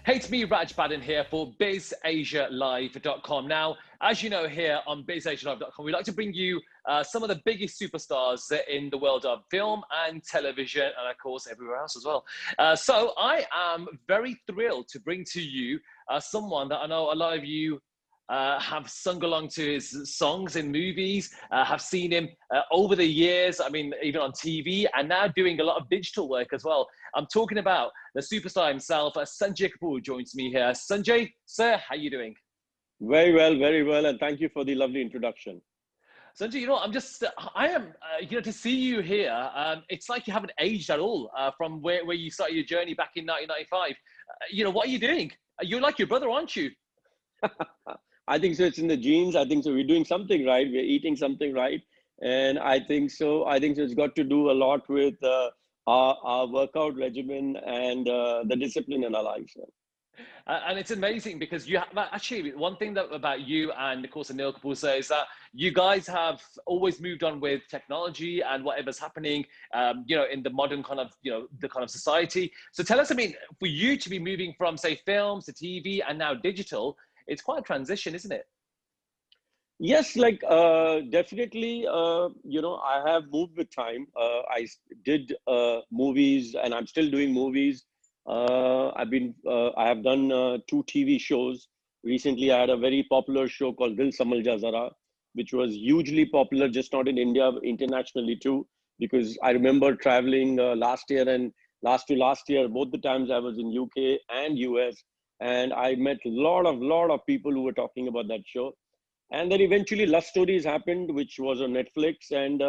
Hey, it's me, Raj Badden here for BizAsiaLive.com. Now, as you know, here on BizAsiaLive.com, we like to bring you some of the biggest superstars in the world of film and television, and of course, everywhere else as well. So I am very thrilled to bring to you someone that I know a lot of you have sung along to his songs in movies, have seen him over the years, I mean, even on TV, and now doing a lot of digital work as well. I'm talking about the superstar himself, Sanjay Kapoor joins me here. Sanjay, sir, how you doing? Very well, and thank you for the lovely introduction. Sanjay, I am, to see you here, it's like you haven't aged at all from where you started your journey back in 1995. What are you doing? You're like your brother, aren't you? I think so. It's in the genes. I think so. We're doing something right. We're eating something right, and I think so. I think so. It's got to do a lot with our workout regimen and the discipline in our lives. And it's amazing because you have actually one thing that about you and of course Anil Kapoor says is that you guys have always moved on with technology and whatever's happening, in the modern kind of, the kind of society. So tell us, I mean, for you to be moving from say films to TV and now digital, it's quite a transition, isn't it? Yes, like definitely. I have moved with time. Did movies, and I'm still doing movies. I have done two TV shows. Recently, I had a very popular show called Dil Samjh Ja Zara, which was hugely popular, just not in India, but internationally too. Because I remember traveling last year and last year, both the times I was in UK and US, and I met a lot of people who were talking about that show. And then eventually Lust Stories happened, which was on Netflix, and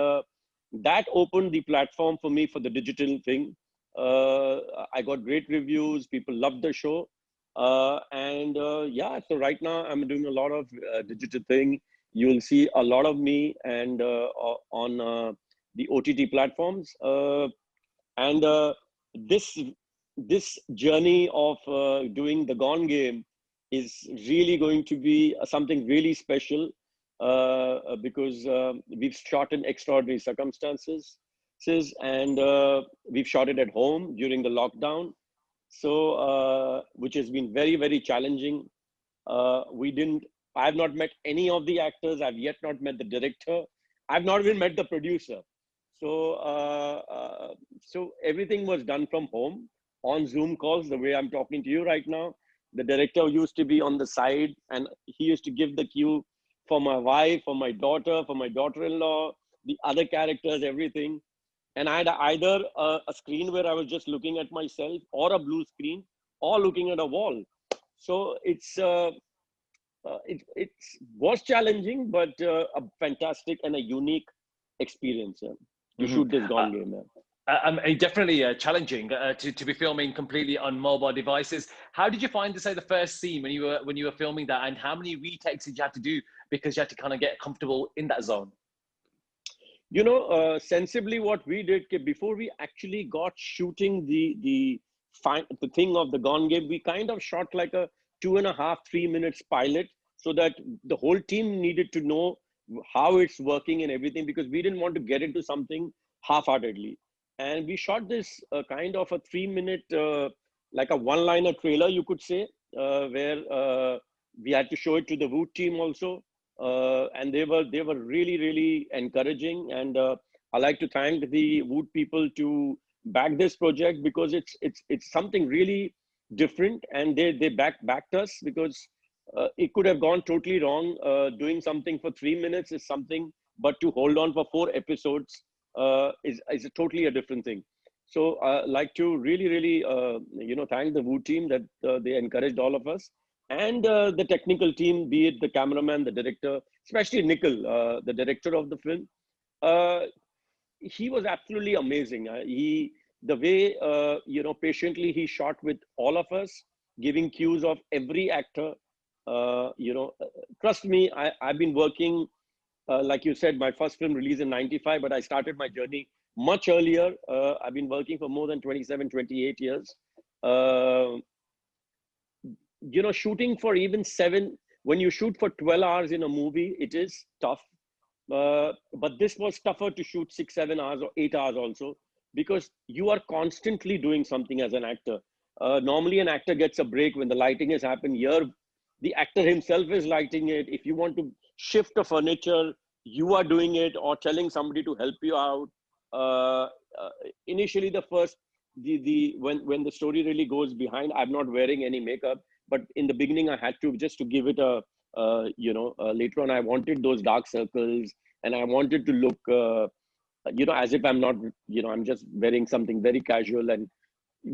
that opened the platform for me for the digital thing. I got great reviews. People loved the show. Yeah, so right now I'm doing a lot of digital thing. You'll see a lot of me and on the OTT platforms. And this this journey of doing the Gone Game is really going to be something really special because we've shot in extraordinary circumstances, and we've shot it at home during the lockdown, so which has been very challenging. We didn't. I've not met any of the actors. I've yet not met the director. I've not even met the producer. So, so everything was done from home on Zoom calls, the way I'm talking to you right now. The director used to be on the side, and he used to give the cue for my wife, for my daughter, for my daughter-in-law, the other characters, everything. And I had either a screen where I was just looking at myself, or a blue screen, or looking at a wall. So it was challenging, but a fantastic and a unique experience to Mhm. shoot this Gone Game. Definitely challenging to be filming completely on mobile devices. How did you find to say the first scene when you were filming that, and how many retakes did you have to do because you had to kind of get comfortable in that zone? Sensibly, what we did before we actually got shooting the thing of the Gone Game, we kind of shot like a 2.5-3 minutes pilot, so that the whole team needed to know how it's working and everything, because we didn't want to get into something half-heartedly. And we shot this kind of a 3 minute, like a one-liner trailer, you could say, where we had to show it to the Woot team also, and they were really encouraging. And I like to thank the Woot people to back this project, because it's something really different, and they backed us, because it could have gone totally wrong. Doing something for 3 minutes is something, but to hold on for 4 episodes is a totally a different thing. So I like to really thank the Woot team that they encouraged all of us, and the technical team, be it the cameraman, the director, especially Nikhil, the director of the film. Uh, he was absolutely amazing. The way patiently he shot with all of us, giving cues of every actor. Trust me, I've been working, like you said, my first film released in '95, but I started my journey much earlier. I've been working for more than 27, 28 years. Uh, Shooting for even seven, when you shoot for 12 hours in a movie, it is tough. But this was tougher to shoot 6, 7 hours or 8 hours also, because you are constantly doing something as an actor. Normally an actor gets a break when the lighting has happened. Here the actor himself is lighting it. If you want to shift a furniture, you are doing it, or telling somebody to help you out. uh, Initially, the first, the when the story really goes behind, I'm not wearing any makeup, but in the beginning I had to, just to give it a later on I wanted those dark circles, and I wanted to look as if I'm not, I'm just wearing something very casual, and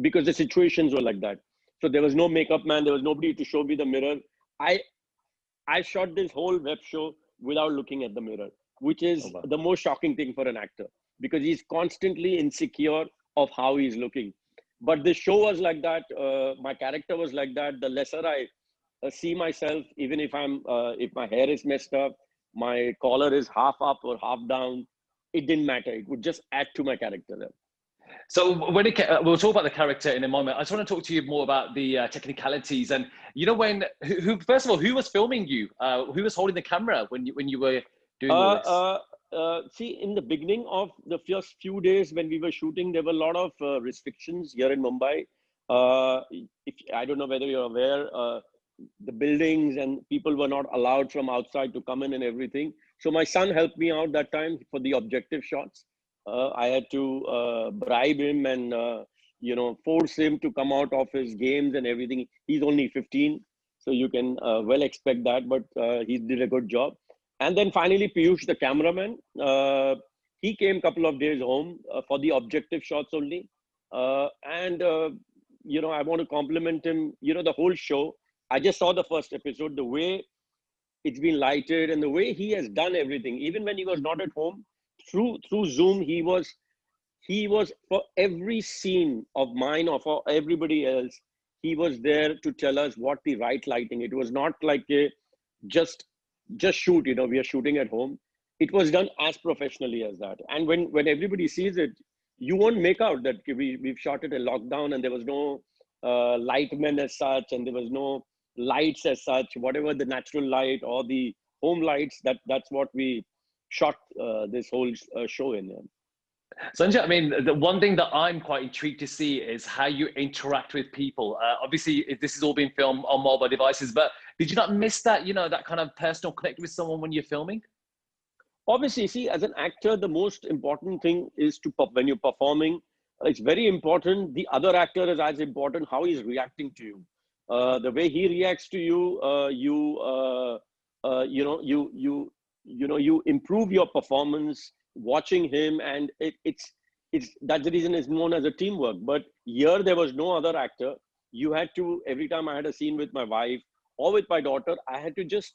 because the situations were like that. So there was no makeup man, there was nobody to show me the mirror. I i shot this whole web show without looking at the mirror, which Oh, is wow. the most shocking thing for an actor, because he's constantly insecure of how he's looking. But the show was like that. My character was like that. The lesser I see myself, even if if my hair is messed up, my collar is half up or half down, it didn't matter. It would just add to my character. So we'll talk about the character in a moment. I just want to talk to you more about the technicalities. And you know, first of all, who was filming you? Who was holding the camera when you were doing all Uh, this? uh, See, in the beginning of the first few days when we were shooting, there were a lot of restrictions here in Mumbai. If I don't know whether you're aware, the buildings and people were not allowed from outside to come in and everything. So my son helped me out that time for the objective shots. I had to bribe him and force him to come out of his games and everything. He's only 15, so you can well expect that, but he did a good job. And then finally, Piyush, the cameraman, he came a couple of days home for the objective shots only. And I want to compliment him. The whole show, I just saw the first episode, the way it's been lighted and the way he has done everything. Even when he was not at home, through Zoom, he was for every scene of mine or for everybody else. He was there to tell us what the right lighting. It was not like a just just shoot. We are shooting at home. It was done as professionally as that. And when everybody sees it, you won't make out that we've shot it a lockdown and there was no light men as such, and there was no lights as such. Whatever the natural light or the home lights, that's what we shot this whole show in. Sanjay, I mean, the one thing that I'm quite intrigued to see is how you interact with people. Obviously, this has all been filmed on mobile devices, but did you not miss that, that kind of personal connect with someone when you're filming? Obviously, see, as an actor, the most important thing is when you're performing, it's very important. The other actor is as important, how he's reacting to you. The way he reacts to you, you improve your performance watching him, and it's that's the reason it's known as a teamwork. But here there was no other actor. You had to, every time I had a scene with my wife or with my daughter, I had to just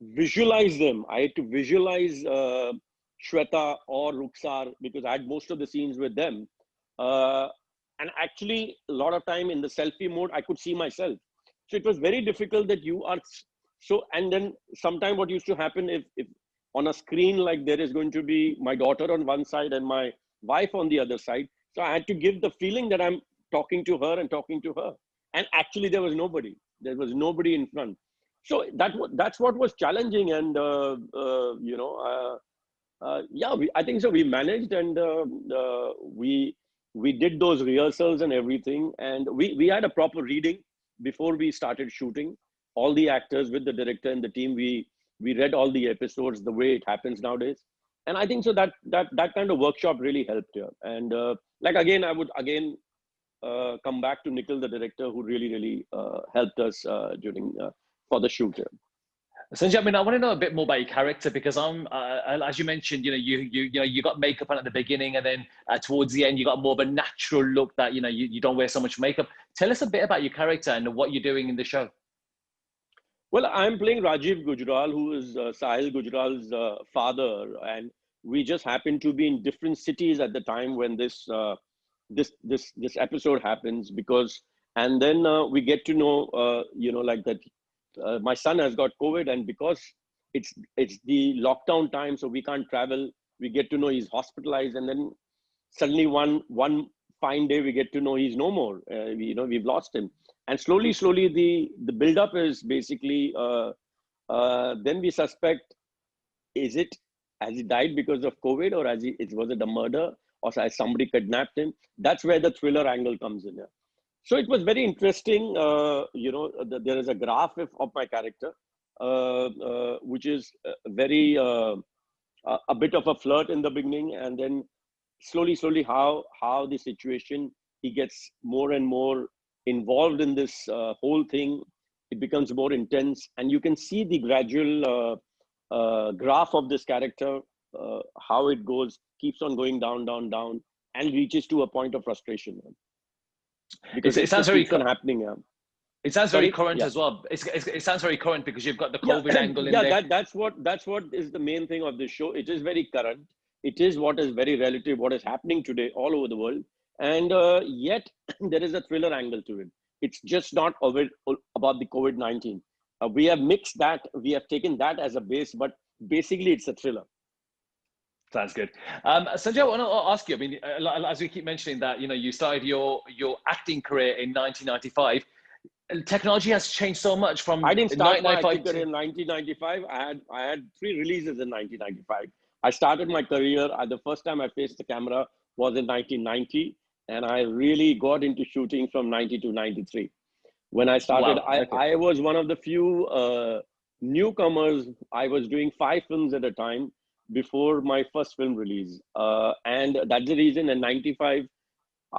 visualize them. I had to visualize Shweta or Ruksar, because I had most of the scenes with them. And actually, a lot of time in the selfie mode, I could see myself. So it was very difficult that you are so. And then sometime what used to happen, if on a screen, like there is going to be my daughter on one side and my wife on the other side. So I had to give the feeling that I'm talking to her and talking to her. And actually, there was nobody. There was nobody in front. So that's what was challenging. And yeah, I think so we managed, and we did those rehearsals and everything, and we had a proper reading before we started shooting. All the actors with the director and the team, we read all the episodes the way it happens nowadays. And I think so that kind of workshop really helped here. And like, again, I would again come back to Nikhil, the director, who really helped us during for the shoot here. Sanjay, I mean, I want to know a bit more about your character because as you mentioned, you got makeup on at the beginning, and then towards the end, you got more of a natural look that you don't wear so much makeup. Tell us a bit about your character and what you're doing in the show. Well, I'm playing Rajiv Gujral, who is Sahil Gujral's father, and we just happened to be in different cities at the time when this episode happens. Because, and then we get to know, like that, my son has got COVID, and because it's the lockdown time, so we can't travel. We get to know he's hospitalized, and then suddenly one fine day we get to know he's no more. We've lost him, and slowly the build up is basically then we suspect, is it, has he died because of COVID, or was it a murder, or has somebody kidnapped him? That's where the thriller angle comes in. Yeah. So it was very interesting. There is a graph of my character, which is very a bit of a flirt in the beginning, and then slowly how the situation, he gets more and more involved in this whole thing. It becomes more intense, and you can see the gradual graph of this character, how it goes, keeps on going down, and reaches to a point of frustration, because It it sounds just very keeps on happening. it sounds very Sorry, current yeah. as well. It sounds very current because you've got the Yeah, COVID angle in yeah, there. that's what is the main thing of this show. It is very current. It is what is very relative, what is happening today all over the world, and yet there is a thriller angle to it. It's just not about the COVID-19. We have mixed that. We have taken that as a base, but basically it's a thriller. Sounds good. Sanjay, I want to ask you. I mean, as we keep mentioning that, you started your acting career in 1995. Technology has changed so much from I didn't start my 1995 acting career to. in 1995. I had 3 releases in 1995. I started my career. The first time I faced the camera was in 1990, and I really got into shooting from 90 to 93. When I started, Wow. Okay. I was one of the few newcomers. I was doing 5 films at a time before my first film release, and that's the reason in 95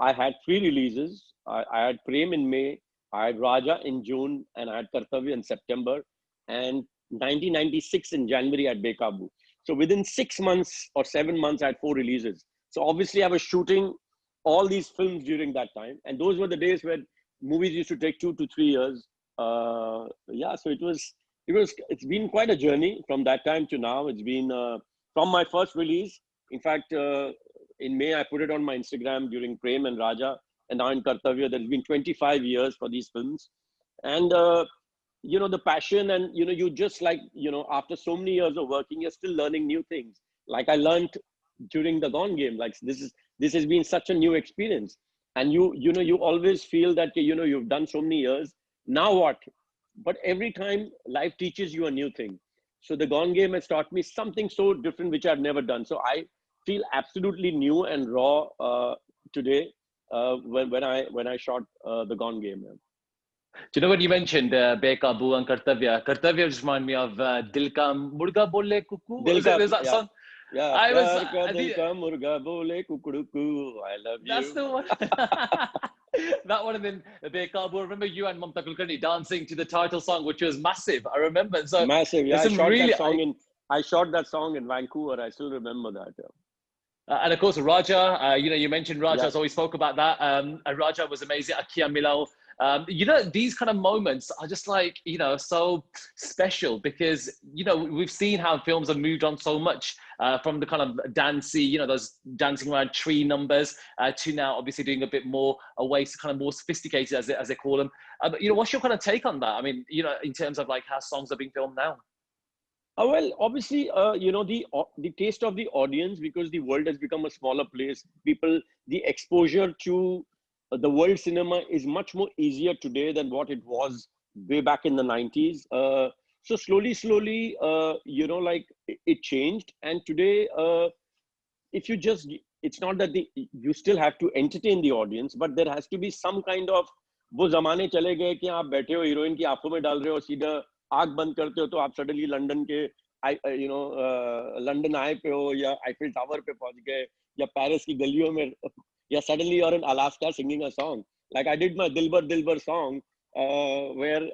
I had 3 releases. I had Prem in May, I had Raja in June, and I had Kartavya in September. And 1996 in January, I had Bekabu. So within 6 months or 7 months, I had 4 releases. So obviously, I was shooting all these films during that time. And those were the days when movies used to take 2 to 3 years. Yeah, so it's been quite a journey from that time to now. It's been from my first release. In fact, in May, I put it on my Instagram during Prem and Raja, and now in Kartavya. There's been 25 years for these films, and the passion, and you just like, after so many years of working, you're still learning new things. Like I learned during the Gone Game. Like this has been such a new experience, and you always feel that you've done so many years. Now what? But every time life teaches you a new thing. So the Gone Game has taught me something so different, which I've never done. So I feel absolutely new and raw today when I shot the Gone Game. Do you know when you mentioned Bekabu and Kartavya? Kartavya just remind me of Dil Ka Murga Bole Kuku. Dil ka, There's that yeah, song. yeah. I was. Pyar ka dil ka murga bole kukuduku. I love That's you. the one. That one, and then Bekabu. I remember you and Mamta Kulkarni dancing to the title song, which was massive. I remember. So Massive. Yeah, there's some really. I shot that song in Vancouver. I still remember that. Yeah. And of course, Raja, you mentioned Raja, Yeah. so we spoke about that. Raja was amazing. Akia Milal. These kind of moments are just like, so special because, we've seen how films have moved on so much from the kind of dancey, those dancing around tree numbers to now obviously doing a bit more away to kind of more sophisticated as they call them. But, what's your kind of take on that? I mean, in terms of like how songs are being filmed now? Well, obviously, the taste of the audience, because the world has become a smaller place. The exposure to the world cinema is much more easier today than what it was way back in the 90s. So slowly, like it changed. And today, if you just, it's not that you still have to entertain the audience, but there has to be some kind of, वो जमाने चले गए कि आप बैठे हो heroine की आंखों में डाल रहे हो, सीधा आंख बंद करते हो तो आप सडनली लंदन के लंदन आए पे हो, या आईफिल टावर पे पहुंच गए, या पेरिस की गलियों में, या suddenly you're in Alaska singing a song. Like I did my Dilbar song, where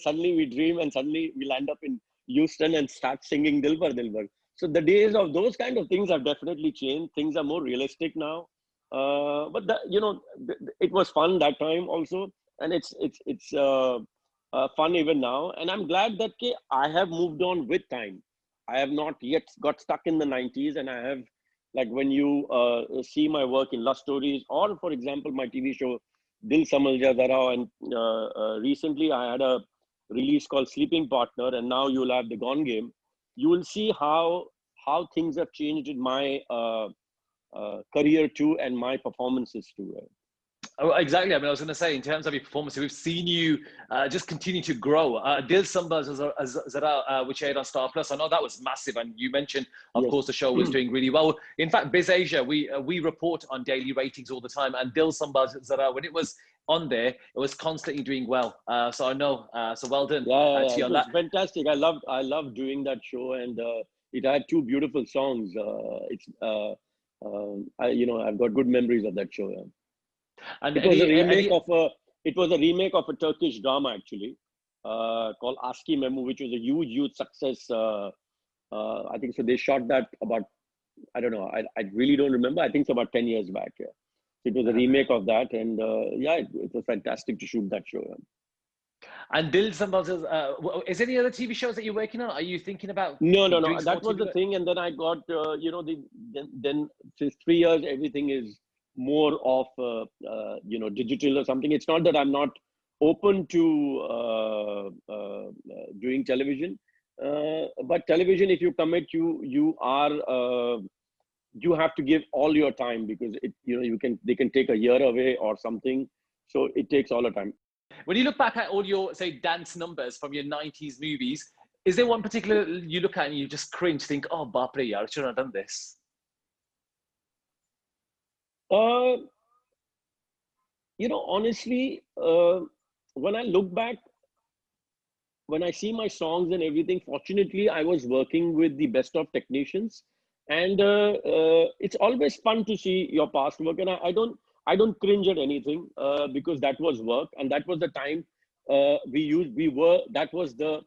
suddenly we dream and suddenly we land up in Houston and start singing Dilbar. So the days of those kind of things have definitely changed. Things are more realistic now. But it was fun that time also, and it's fun even now. And I'm glad that I have moved on with time. I have not yet got stuck in the 90s, and I have, like when you see my work in Love Stories, or for example my TV show Dil Samalja Zara, and recently I had a release called Sleeping Partner, and now you'll have the Gone Game. You will see how things have changed in my career too, and my performances too. Oh, exactly. I mean, I was going to say, in terms of your performance, we've seen you just continue to grow. Dil Samba Zara, which aired on Star Plus, I know that was massive. And you mentioned, of Yes. course, the show was doing really well. In fact, Biz Asia, we report on daily ratings all the time. And Dil Samba Zara, when it was on there, it was constantly doing well. So I know. So well done to you It on was that. fantastic. I loved doing that show, and it had two beautiful songs. I've got good memories of that show. Yeah. And It was a remake any of a Turkish drama actually, called Aski Memu, which was a huge success. I think so. They shot that about, I don't know. I really don't remember. I think it's about 10 years back. Yeah. It was a remake of that, and it was fantastic to shoot that show. Yeah. and Dil Samba, is there any other TV shows that you're working on? Are you thinking about No. doing some more That was TV the work? thing, and then I got then since 3 years everything is more of digital or something. It's not that I'm not open to doing television, but television, if you commit, you have to give all your time, because they can take a year away or something, so it takes all the time. When you look back at all your, say, dance numbers from your 90s movies, is there one particular you look at and you just cringe, think, oh, Bapre, yaar, I shouldn't have done this? Uh, Honestly, when I look back, when I see my songs and everything, fortunately, I was working with the best of technicians, and it's always fun to see your past work. And I don't cringe at anything, because that was work, and that was the time that was the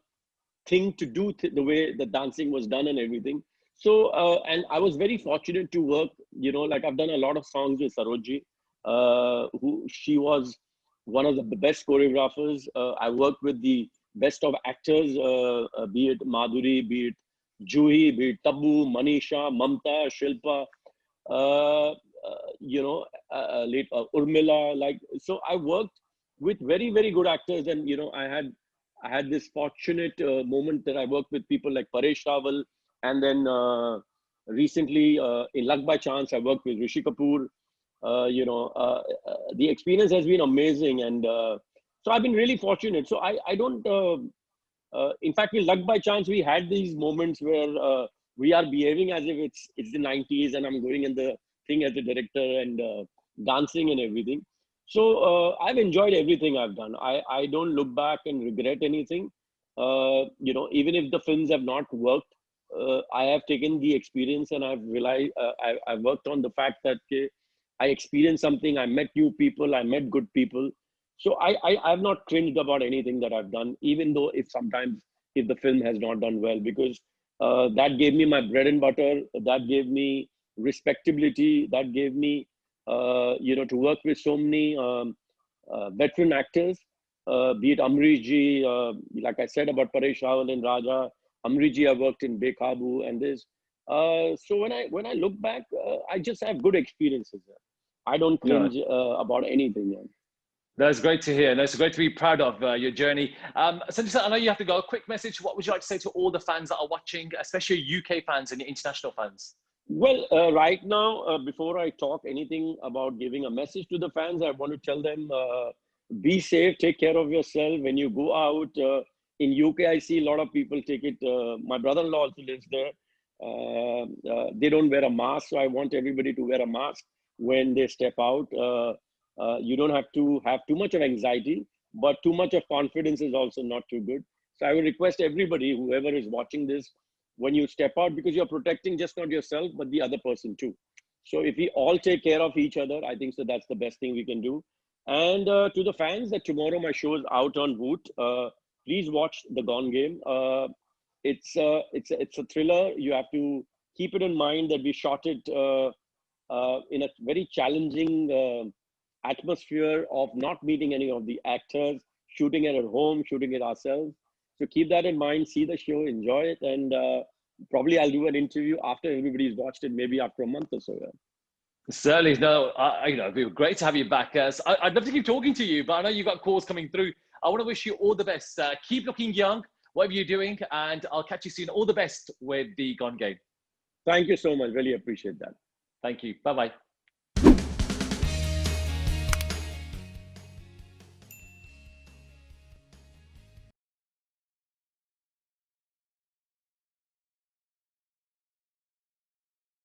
thing to do, the way the dancing was done and everything. So, and I was very fortunate to work, like I've done a lot of songs with Saroji, who she was one of the best choreographers. I worked with the best of actors, be it Madhuri, be it Juhi, be it Tabu, Manisha, Mamta, Shilpa, uh, late Urmila. Like, so I worked with very, very good actors, and I had this fortunate moment that I worked with people like Paresh Rawal, and then recently in Luck by Chance, I worked with Rishi Kapoor. The experience has been amazing, and so I've been really fortunate. So I don't. In fact, with Luck by Chance, we had these moments where we are behaving as if it's the 90s, and I'm going in the thing as a director and dancing and everything. So I've enjoyed everything I've done. I don't look back and regret anything. Even if the films have not worked, I have taken the experience, and I've realized I've worked on the fact that I experienced something. I met new people. I met good people. So I've not cringed about anything that I've done, even though if the film has not done well, because that gave me my bread and butter. That gave me respectability. That gave me to work with so many veteran actors, be it Amrish ji, like I said about Paresh Rawal and Raja. Amrish ji, I worked in Bekhabu and this. So when I look back, I just have good experiences. I don't No, cringe about anything. Yeah. that's great to hear. And it's great to be proud of your journey. Sanjay sir, I know you have to go. A quick message. What would you like to say to all the fans that are watching, especially UK fans and international fans? Well, right now, before I talk anything about giving a message to the fans, I want to tell them, be safe, take care of yourself when you go out. In UK, I see a lot of people take it. My brother-in-law also lives there. They don't wear a mask, so I want everybody to wear a mask when they step out. You don't have to have too much of anxiety, but too much of confidence is also not too good. So I would request everybody, whoever is watching this, when you step out, because you're protecting just not yourself, but the other person too. So if we all take care of each other, I think so that's the best thing we can do. And to the fans, that tomorrow my show is out on Voot. Please watch The Gone Game. It's a thriller. You have to keep it in mind that we shot it in a very challenging atmosphere of not meeting any of the actors, shooting it at home, shooting it ourselves. So keep that in mind, see the show, enjoy it, and probably I'll do an interview after everybody's watched it, maybe after a month or so. Yeah. Certainly, no. It'd be great to have you back. I'd love to keep talking to you, but I know you've got calls coming through. I want to wish you all the best. Keep looking young, whatever you're doing, and I'll catch you soon. All the best with the Gone Game. Thank you so much. Really appreciate that. Thank you. Bye bye.